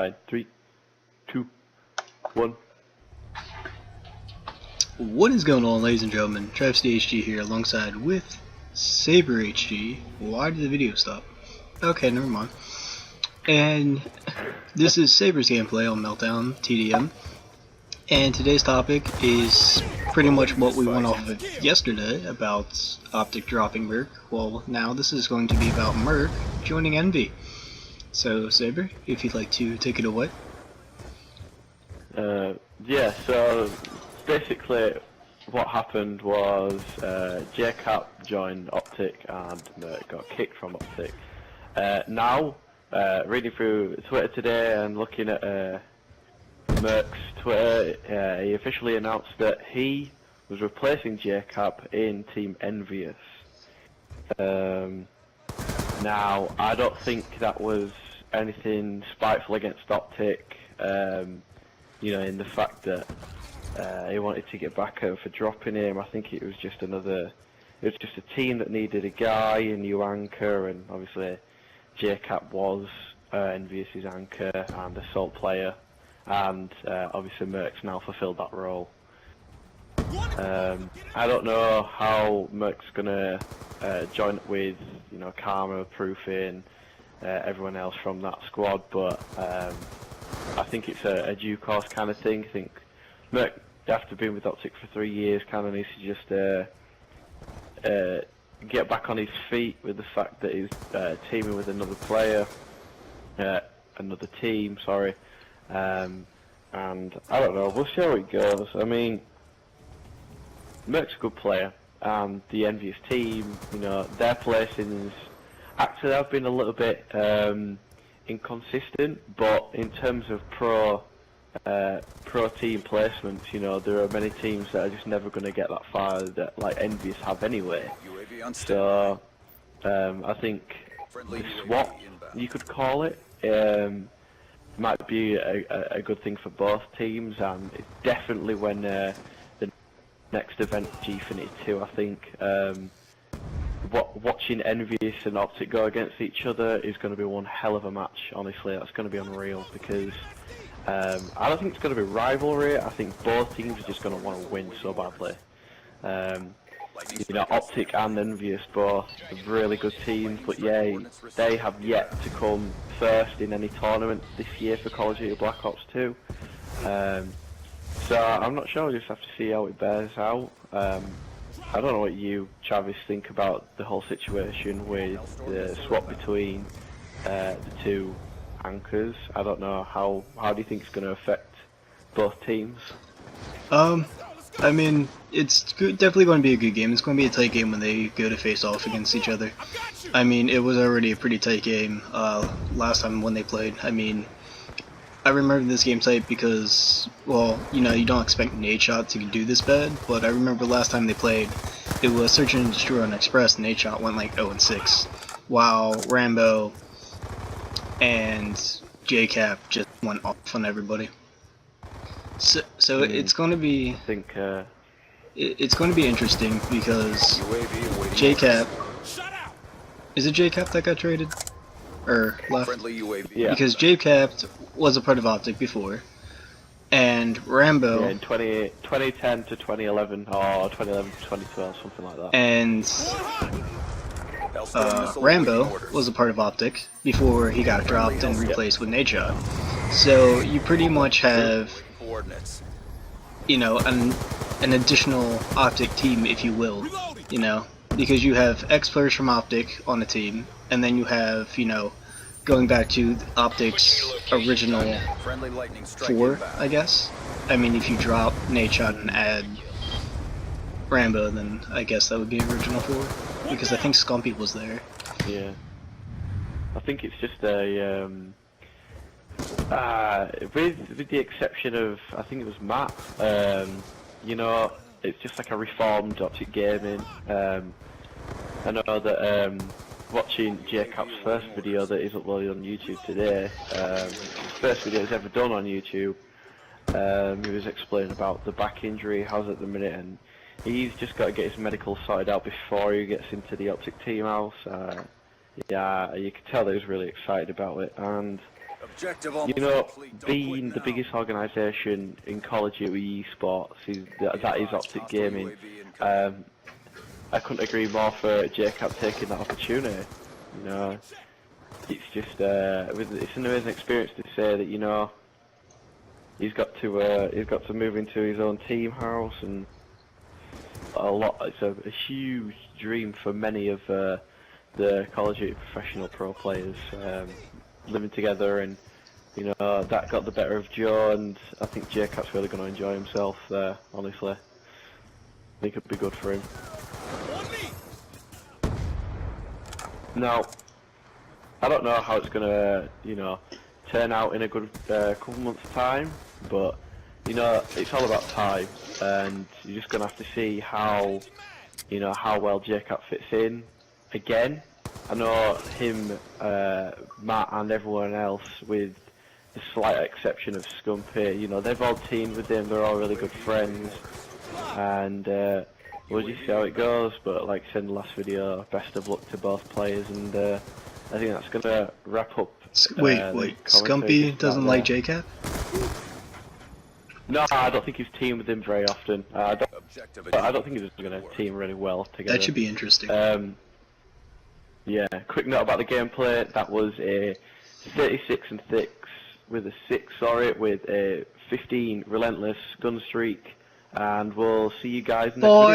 Fine. 3, 2, 1. What is going on, ladies and gentlemen? Travesty HG here alongside with Saber HG. Why did the video stop? Okay, never mind. And this is Saber's gameplay on Meltdown TDM. And today's topic is pretty much what we went off of yesterday about Optic dropping Merk. Well, now this is going to be about Merk joining Envy. So, Saber, if you'd like to take it away. Yeah, so basically what happened was JCap joined Optic and Merk got kicked from Optic. Now, reading through Twitter today and looking at Merk's Twitter, he officially announced that he was replacing JCap in Team Envious. Now, I don't think that was anything spiteful against Optic, you know, in the fact that he wanted to get back at him for dropping him. I think it was just a team that needed a guy, a new anchor, and obviously JCap was Envious's anchor and a salt player, and obviously Merk's now fulfilled that role. I don't know how Merk's gonna join up with, you know, Karma, Proofing, everyone else from that squad, but I think it's a due course kind of thing. I think Merk, after being with Optic for 3 years, kind of needs to just get back on his feet with the fact that he's teaming with another player, another team, sorry, and I don't know, we'll see how it goes. I mean, Merk's a good player, and the Envious team, you know, their placings actually have been a little bit inconsistent, but in terms of pro team placements, you know, there are many teams that are just never going to get that far that like Envious have anyway. So I think the swap, you could call it, might be a good thing for both teams, and it's definitely when the next event, Gfinity 2, I think, watching Envious and Optic go against each other is going to be one hell of a match. Honestly, that's going to be unreal, because I don't think it's going to be rivalry. I think both teams are just going to want to win so badly. You know, Optic and Envious both are really good teams, but yeah, they have yet to come first in any tournament this year for Call of Duty Black Ops 2. So I'm not sure, we'll just have to see how it bears out. I don't know what you, Travis, think about the whole situation with the swap between the two anchors. I don't know, how do you think it's going to affect both teams? I mean, it's definitely going to be a good game. It's going to be a tight game when they go to face off against each other. I mean, it was already a pretty tight game last time when they played. I mean, I remember this game tight because, well, you know, you don't expect Nadeshot to do this bad, but I remember last time they played, it was Search and Destroy on Express, and Nadeshot went like 0-6, while Rambo and JCap just went off on everybody. So it's going to be, I think it's going to be interesting because JCap, is it JCap that got traded? Or left? yeah. Because JCap was a part of Optic before, and Rambo, yeah, in 2010 to 2011, or 2011 to 2012, something like that. And Rambo was a part of Optic before he got dropped and replaced with Nadeshot. So you pretty much have, you know, an additional Optic team, if you will, you know, because you have ex-players from Optic on the team, and then you have, you know, going back to Optic's original 4, I guess. I mean, if you drop Nadeshot and add Rambo, then I guess that would be original 4, because I think Scumpy was there. Yeah, I think it's just a with the exception of, I think it was Matt. You know, it's just like a reformed Optic Gaming. I know that watching JCap's first video that is uploaded on YouTube today, first video he's ever done on YouTube, he was explaining about the back injury he has at the minute, and he's just got to get his medical sorted out before he gets into the Optic team house. Yeah, you could tell that he was really excited about it, and you know, being the biggest organisation in Call of Duty esports, that is Optic Gaming. I couldn't agree more for JCap taking that opportunity. You know, it's just it's an amazing experience to say that, you know, he's got to move into his own team house, and it's a huge dream for many of the Call of Duty professional pro players, living together, and you know, that got the better of Joe, and I think JCap's really going to enjoy himself there, honestly. I think it'd be good for him. Now, I don't know how it's going to, you know, turn out in a good couple months' time, but, you know, it's all about time, and you're just going to have to see how, you know, how well JCap fits in again. I know him, Matt, and everyone else, with the slight exception of Scumpy, you know, they've all teamed with him, they're all really good friends, and we'll just see how it goes. But like I said in the last video, best of luck to both players, and I think that's going to wrap up. Wait, Scumpy doesn't like JCap? No, I don't think he's teamed with him very often. I don't think he's going to team really well together. That should be interesting. Yeah, quick note about the gameplay. That was a 36 and 6 with a 15 relentless gun streak, and we'll see you guys next video.